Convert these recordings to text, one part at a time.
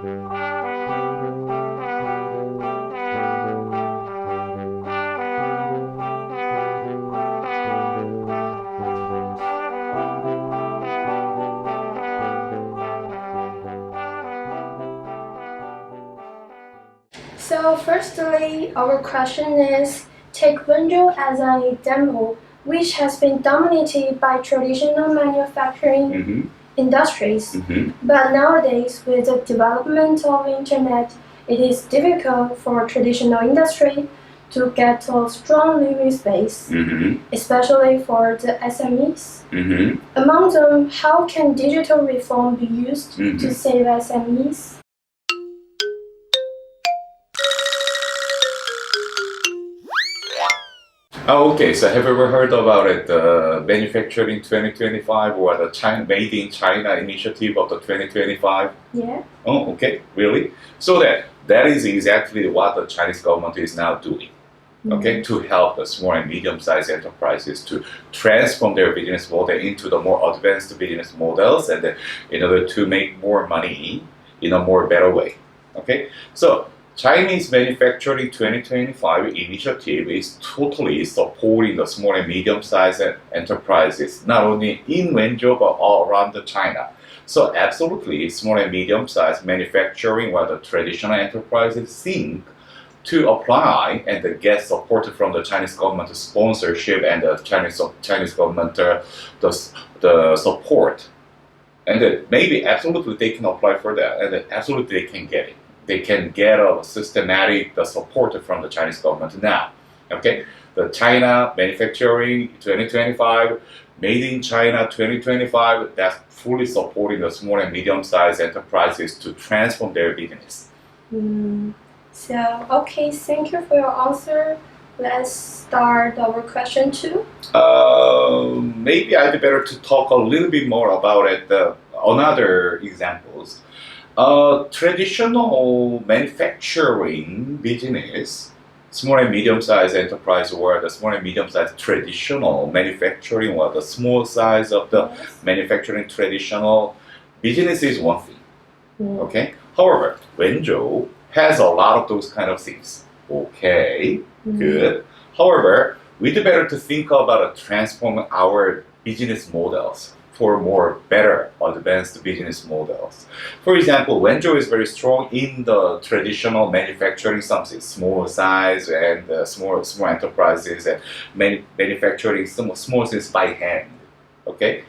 So firstly, our question is, take WENZHOU as an example, which has been dominated by traditional manufacturing industries. But nowadays, with the development of internet, it is difficult for traditional industry to get a strong living space, especially for the SMEs. Among them, how can digital reform be used to save SMEs? Oh, okay, so have you ever heard about it, the Manufacturing 2025 or the China, Made in China initiative of the 2025? Yeah. Oh, okay, really? So that is exactly what the Chinese government is now doing, okay, to help the small and medium-sized enterprises to transform their business model into the more advanced business models and in order to make more money in a more better way, okay? So Chinese Manufacturing 2025 initiative is totally supporting the small and medium-sized enterprises, not only in WENZHOU but all around China. So absolutely, small and medium-sized manufacturing, while the traditional enterprises think to apply and get support from the Chinese government sponsorship and the Chinese government the support, and maybe absolutely they can apply for that, and absolutely they can get it. They can get a systematic support from the Chinese government now. Okay, the China Manufacturing 2025, Made in China 2025, that's fully supporting the small and medium-sized enterprises to transform their business. So, okay, thank you for your answer. Let's start our question 2. Maybe I'd better to talk a little bit more about it, another examples. Traditional manufacturing business, small and medium-sized enterprise, or the small and medium-sized traditional manufacturing, or the small size of the manufacturing traditional business is one thing. Okay. However, WENZHOU has a lot of those kind of things. Okay, good. However, we'd better to think about transforming our business models for more better advanced business models. For example, WENZHOU is very strong in the traditional manufacturing, something small size and small enterprises and manufacturing small things by hand. Okay,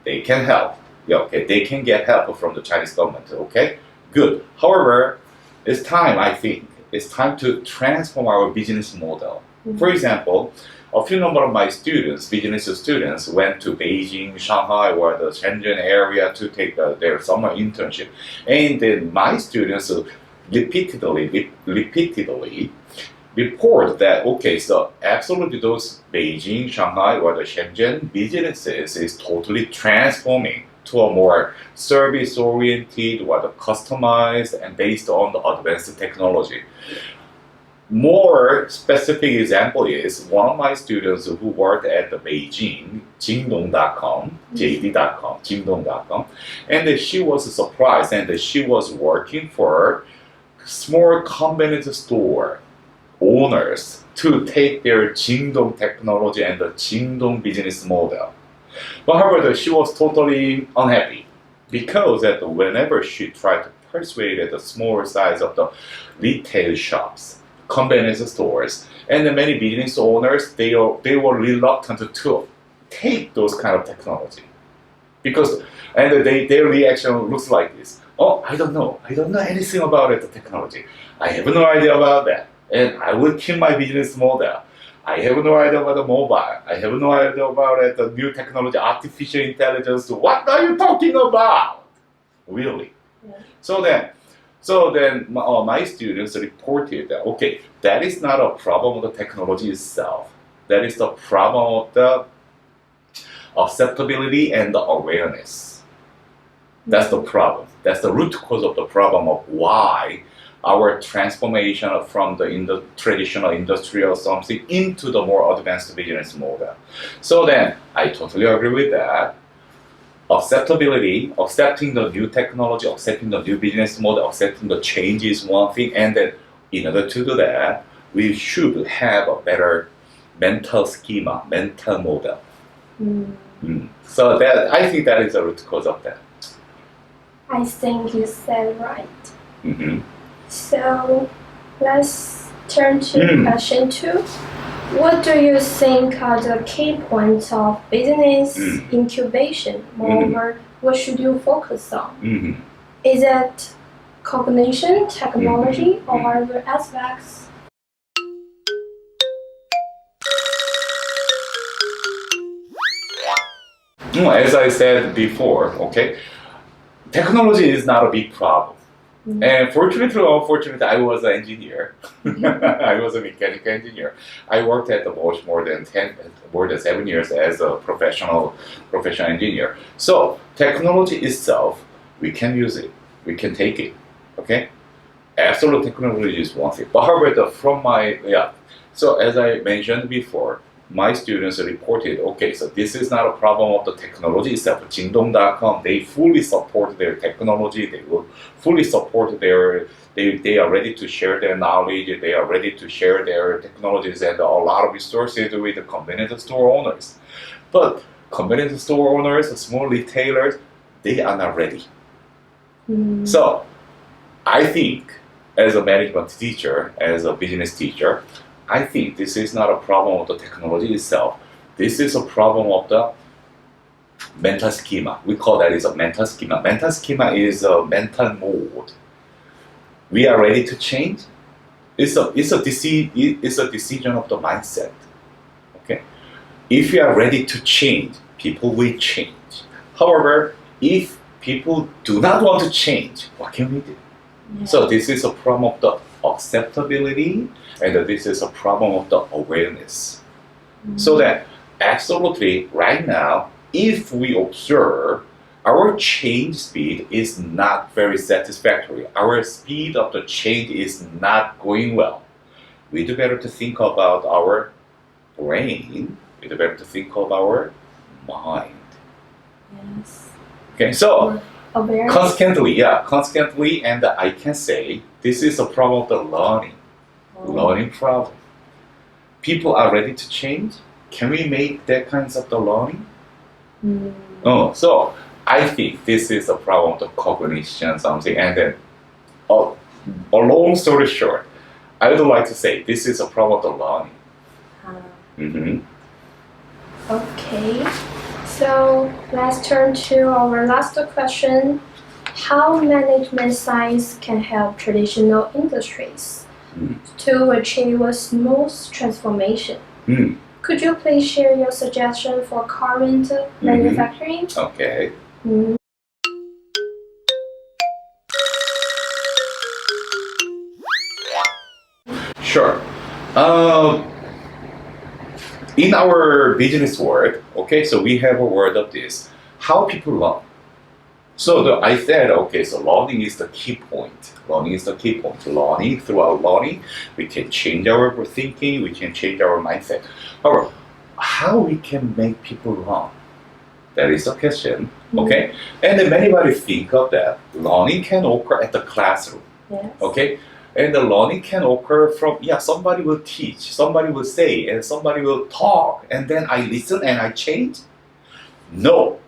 they can help. Yeah, okay, they can get help from the Chinese government. Okay, good. However, it's time. I think it's time to transform our business model. For example, a few number of my students, business students, went to Beijing, Shanghai, or the Shenzhen area to take their summer internship. And then my students repeatedly report that, okay, so absolutely those Beijing, Shanghai, or the Shenzhen businesses is totally transforming to a more service-oriented or the customized and based on the advanced technology. More specific example is one of my students who worked at the Beijing, Jingdong.com, JD.com, Jingdong.com, and she was surprised, and she was working for small convenience store owners to take their Jingdong technology and the Jingdong business model. But however, she was totally unhappy because that whenever she tried to persuade the smaller size of the retail shops, convenience stores, and many business owners, they were reluctant to take those kind of technology because their reaction looks like this. Oh, I don't know anything about the technology. I have no idea about that, and I will keep my business model. I have no idea about the mobile. I have no idea about the new technology, artificial intelligence. What are you talking about? Really? Yeah. So then my students reported that, okay, that is not a problem of the technology itself. That is the problem of the acceptability and the awareness. That's the problem. That's the root cause of the problem of why our transformation from the traditional industrial something into the more advanced business model. So then, I totally agree with that. acceptability, accepting the new technology, accepting the new business model, accepting the change is one thing, and then in order to do that, we should have a better mental schema, mental model. So that I think that is the root cause of that. I think you said right. So let's turn to question 2. What do you think are the key points of business incubation? Moreover, what should you focus on? Is it cognition, technology, or other aspects? As I said before, okay, technology is not a big problem. And fortunately or unfortunately, I was an engineer. I was a mechanical engineer. I worked at the Bosch more than 7 years as a professional engineer. So technology itself, we can use it. We can take it. Okay? Absolute technology is one thing. But however, so as I mentioned before, my students reported, okay, so this is not a problem of the technology itself. Jingdong.com, they fully support their technology. They will fully support they are ready to share their knowledge. They are ready to share their technologies and a lot of resources with the convenience store owners. But convenience store owners, small retailers, they are not ready. So I think as a management teacher, as a business teacher, I think this is not a problem of the technology itself. This is a problem of the mental schema. We call that is a mental schema. Mental schema is a mental mode. We are ready to change. It's a decision of the mindset. Okay. If you are ready to change, people will change. However, if people do not want to change, what can we do? So this is a problem of the acceptability, and this is a problem of the awareness. So that absolutely right now, if we observe our change speed is not very satisfactory, our speed of the change is not going well, we do better to think about our brain, we do better to think of our mind. Yes. Okay, so Awareness. Consequently, and I can say this is a problem of the learning problem. People are ready to change. Can we make that kinds of the learning? So I think this is a problem of the cognition, something, and then a long story short, I would like to say this is a problem of the learning. Okay. So let's turn to our last question. How management science can help traditional industries to achieve a smooth transformation? Could you please share your suggestion for current manufacturing? Okay. Sure. In our business world, okay, so we have a word of this, how people learn. So I said, okay, so learning is the key point. Learning is the key point. Learning, throughout learning, we can change our thinking, we can change our mindset. However, how we can make people learn? That is the question, okay? And then anybody think of that. Learning can occur at the classroom, okay? And the learning can occur from, somebody will teach, somebody will say, and somebody will talk, and then I listen and I change? No.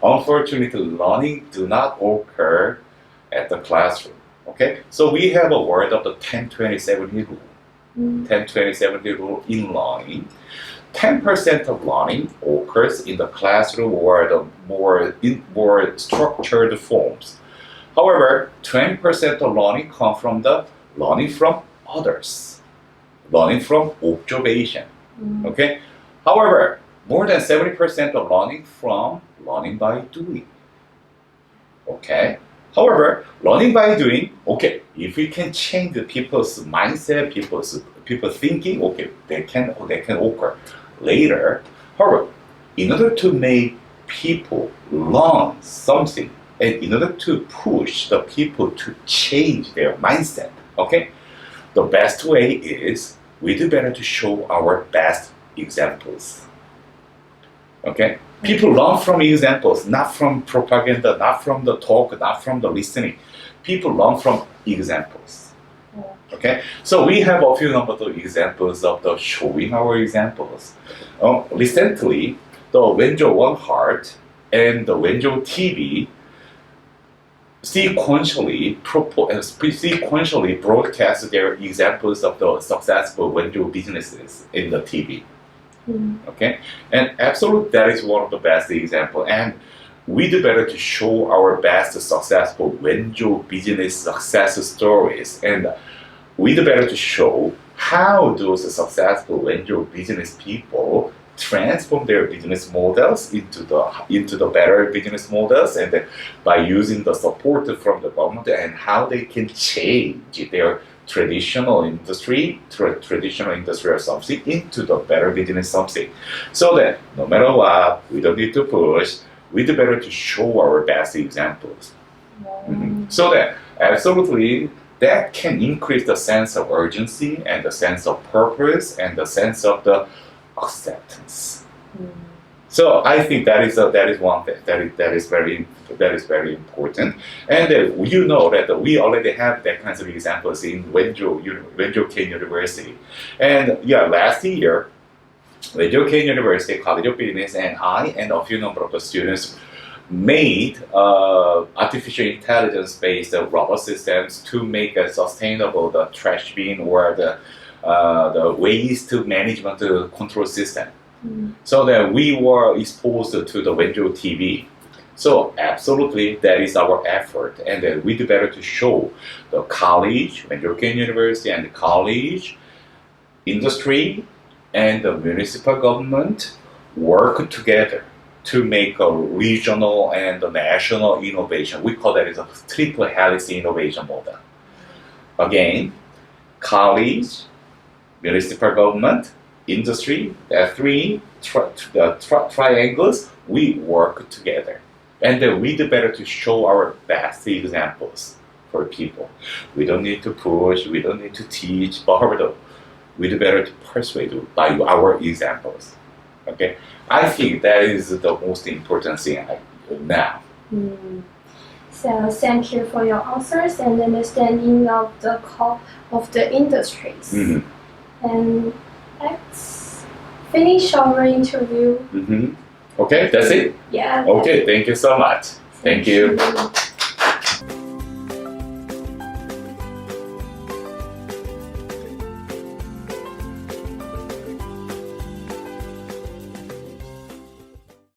Unfortunately, learning do not occur at the classroom, okay? So we have a word of the 10-20-70 rule. 10-20-70 rule in learning. 10% of learning occurs in the classroom or the more structured forms. However, 20% of learning comes from the learning from others, learning from observation. Okay. However, more than 70% of learning from learning by doing. Okay. However, learning by doing, okay, if we can change the people's mindset, people thinking, okay, they can occur later. However, in order to make people learn something, and in order to push the people to change their mindset, okay, the best way is we do better to show our best examples. Okay? People learn from examples, not from propaganda, not from the talk, not from the listening. People learn from examples. Okay? So we have a few number of examples of the showing our examples. Recently, the WENZHOU One Heart and the WENZHOU TV sequentially broadcast their examples of the successful WENZHOU businesses in the TV. Okay, and absolutely that is one of the best example. And we do better to show our best successful WENZHOU business success stories, and we do better to show how those successful WENZHOU business people transform their business models into the better business models, and by using the support from the government, and how they can change their traditional industrial something into the better business something. So that no matter what, we don't need to push, we do better to show our best examples. So that absolutely that can increase the sense of urgency and the sense of purpose and the sense of the acceptance. So I think that is one thing that is very important. And you know that we already have that kinds of examples in WENZHOU-KEAN University. And yeah, last year, WENZHOU-KEAN University College of Business and I and a few number of the students made artificial intelligence-based robot systems to make a sustainable the trash bin or the waste management control system. So that we were exposed to the WENZHOU TV. So absolutely, that is our effort, and we do better to show the college, WENZHOU-KEAN University, and the college, industry, and the municipal government work together to make a regional and a national innovation. We call that as a triple helix innovation model. Again, college, municipal government, industry, the three triangles, we work together. And then we do better to show our best examples for people. We don't need to push, we don't need to teach, but we do better to persuade by our examples. Okay? I think that is the most important thing now. So thank you for your answers and understanding of the call of the industries. And let's finish our interview. Okay, that's it? Yeah. Okay, thank you so much. Thank you.